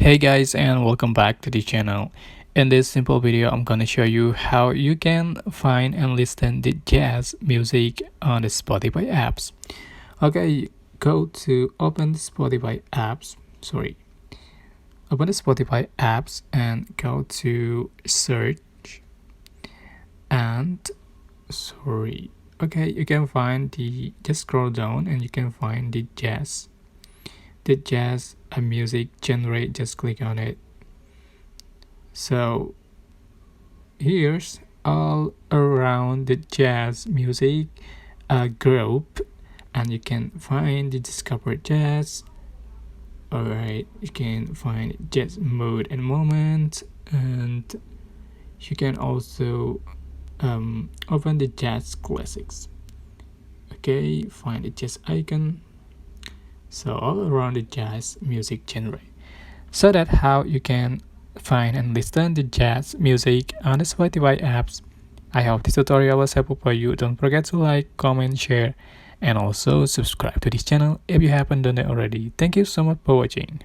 Hey guys, and welcome back to the channel. In this simple video, I'm gonna show you how you can find and listen to jazz music on the Spotify apps. Okay, go to open the Spotify apps. Open the Spotify apps and go to search and Okay, you can find just scroll down and you can find the jazz a music genre. Just click on it. So here's all around the jazz music group, and you can find the discover jazz. Alright, you can find jazz mood and moment, and you can also open the jazz classics. Okay, find the jazz icon. So all around the jazz music genre. So that's how you can find and listen to jazz music on the Spotify apps. I hope this tutorial was helpful for you. Don't forget to like, comment, share, and also subscribe to this channel if you haven't done it already. Thank you so much for watching.